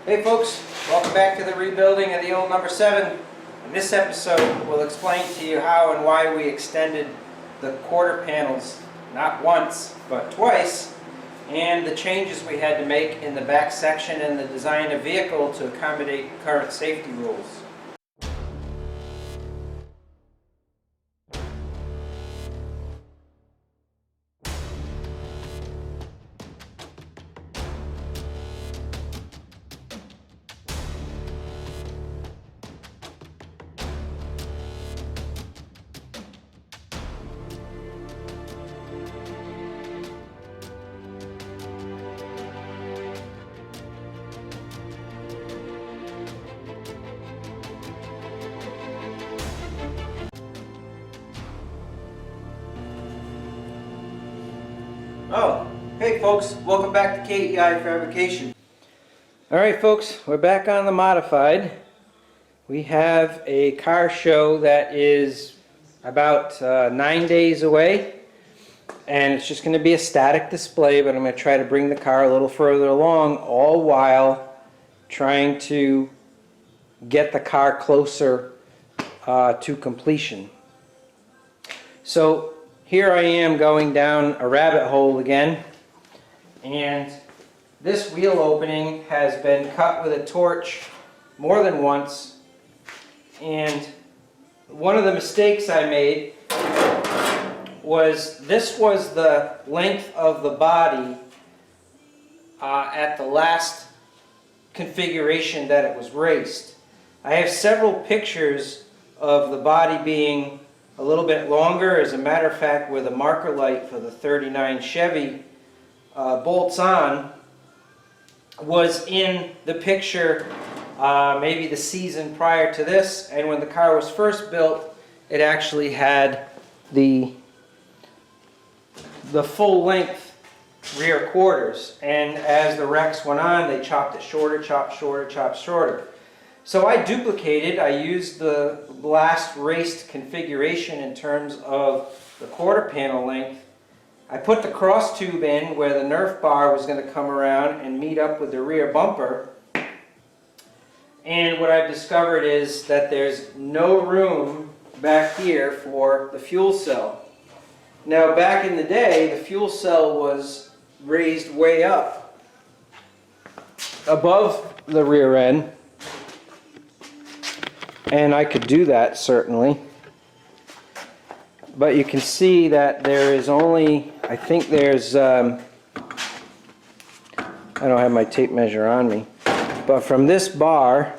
Hey folks, welcome back to the rebuilding of the old number 7. In this episode, we'll explain to you how and why we extended the quarter panels not once, but twice, and the changes we had to make in the back section and the design of vehicle to accommodate current safety rules. Oh, hey folks, welcome back to KEI Fabrication. Alright folks, we're back on the modified. We have a car show that is about 9 days away, and it's just going to be a static display, but I'm going to try to bring the car a little further along, all while trying to get the car closer to completion. So here I am going down a rabbit hole again, and this wheel opening has been cut with a torch more than once, and one of the mistakes I made was this was the length of the body at the last configuration that it was raced. I have several pictures of the body being a little bit longer. As a matter of fact, where the marker light for the 39 Chevy bolts on was in the picture maybe the season prior to this, and when the car was first built it actually had the full length rear quarters, and as the wrecks went on they chopped it shorter, chopped shorter, chopped shorter. So I duplicated, I used the last raced configuration in terms of the quarter panel length. I put the cross tube in where the Nerf bar was going to come around and meet up with the rear bumper. And what I've discovered is that there's no room back here for the fuel cell. Now back in the day, the fuel cell was raised way up above the rear end. And I could do that certainly, but you can see that there is only, I think there's, I don't have my tape measure on me, but from this bar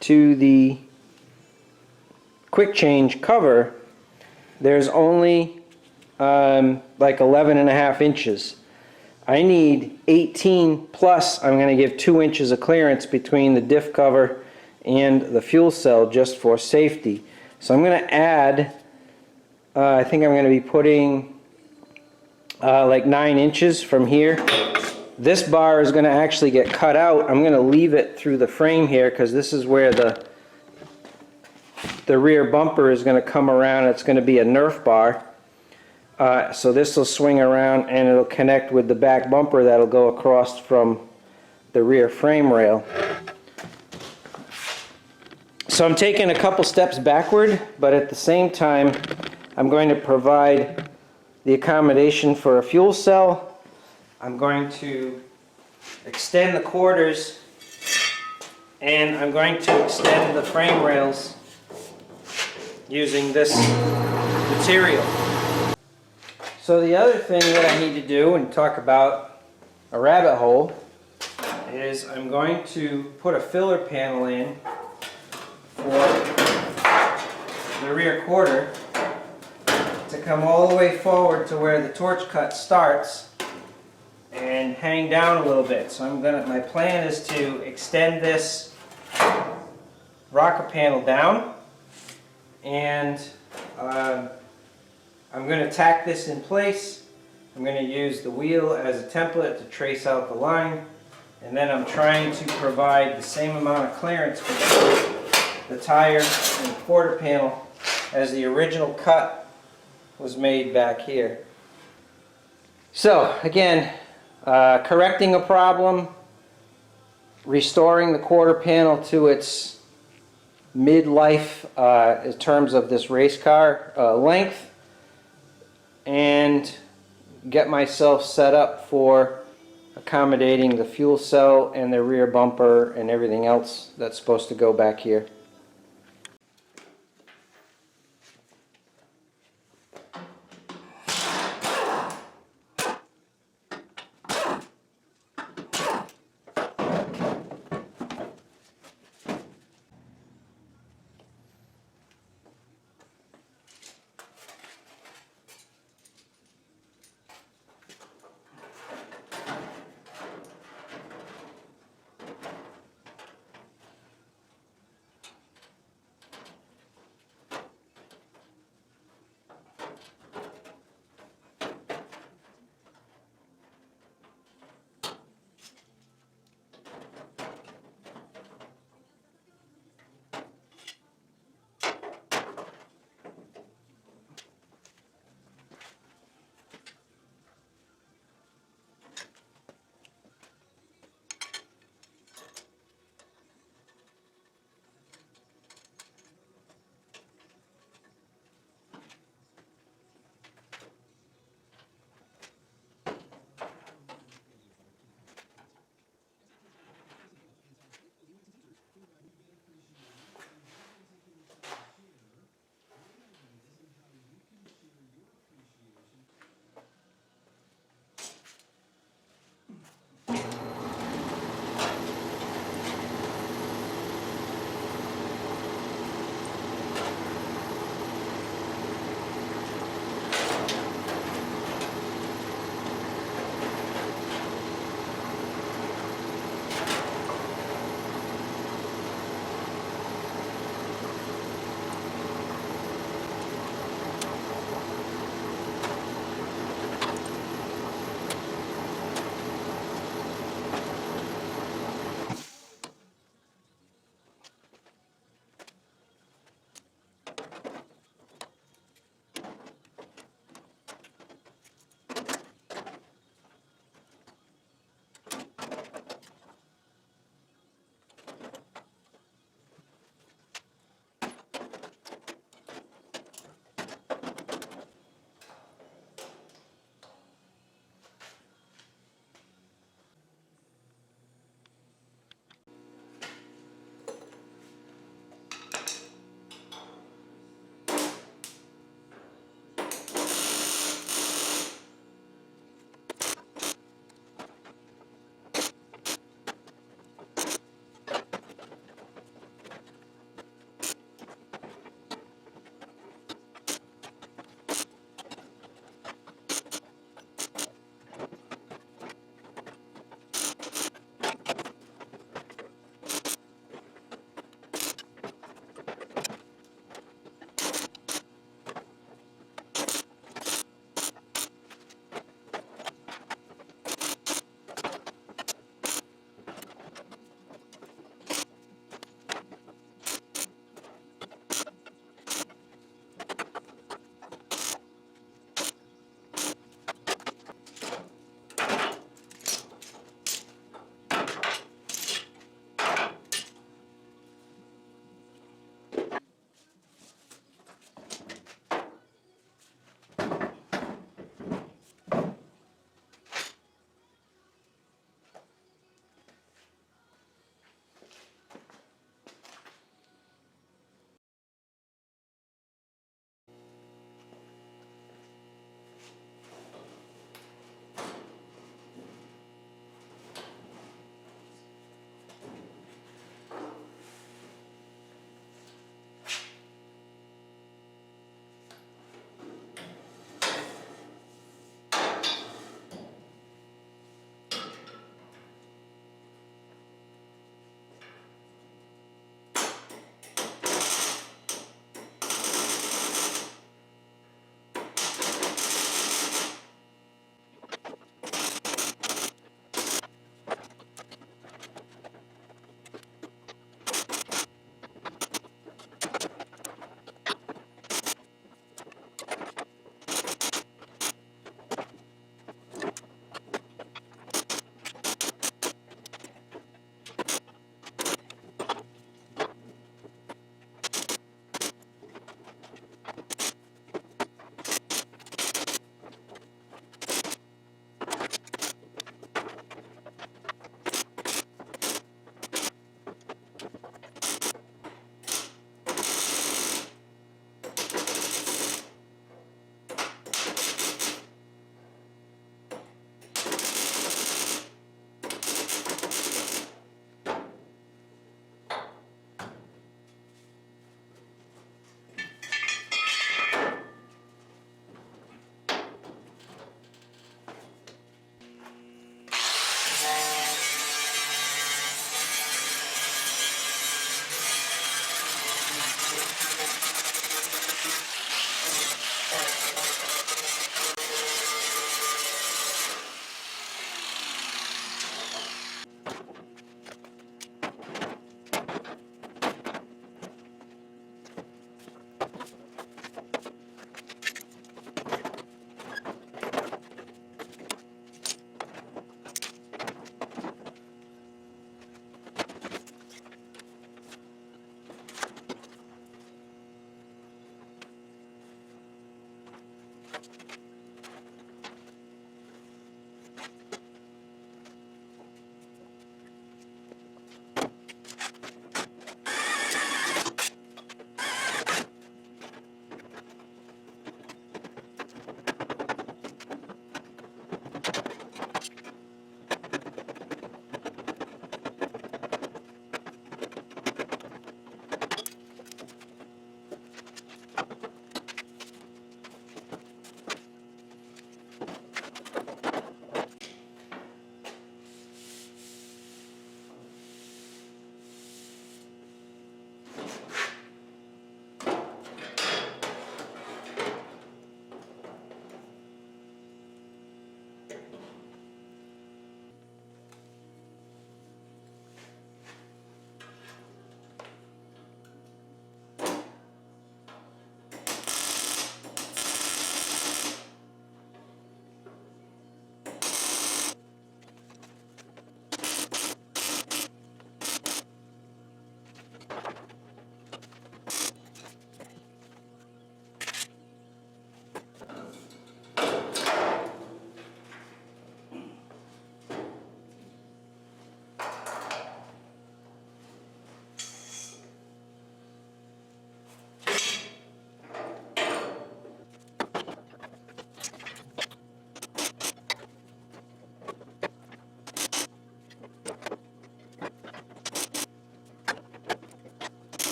to the quick change cover there's only like 11.5 inches. I need 18 plus. I'm going to give 2 inches of clearance between the diff cover and the fuel cell just for safety. So I'm going to add, I think I'm going to be putting like 9 inches from here. This bar is going to actually get cut out. I'm going to leave it through the frame here because this is where the rear bumper is going to come around. It's going to be a Nerf bar. So this will swing around and it'll connect with the back bumper that'll go across from the rear frame rail. So I'm taking a couple steps backward, but at the same time I'm going to provide the accommodation for a fuel cell. I'm going to extend the quarters, and I'm going to extend the frame rails using this material. So the other thing that I need to do and talk about a rabbit hole is I'm going to put a filler panel in for the rear quarter to come all the way forward to where the torch cut starts and hang down a little bit. So my plan is to extend this rocker panel down, and I'm going to tack this in place. I'm going to use the wheel as a template to trace out the line, and then I'm trying to provide the same amount of clearance between the tire and the quarter panel as the original cut was made back here. So again, correcting a problem, restoring the quarter panel to its mid-life in terms of this race car length, and get myself set up for accommodating the fuel cell and the rear bumper and everything else that's supposed to go back here.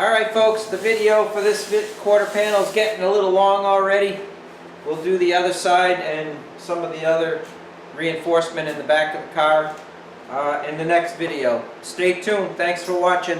Alright folks, the video for this quarter panel is getting a little long already. we'll do the other side and some of the other reinforcement in the back of the car in the next video. Stay tuned. Thanks for watching.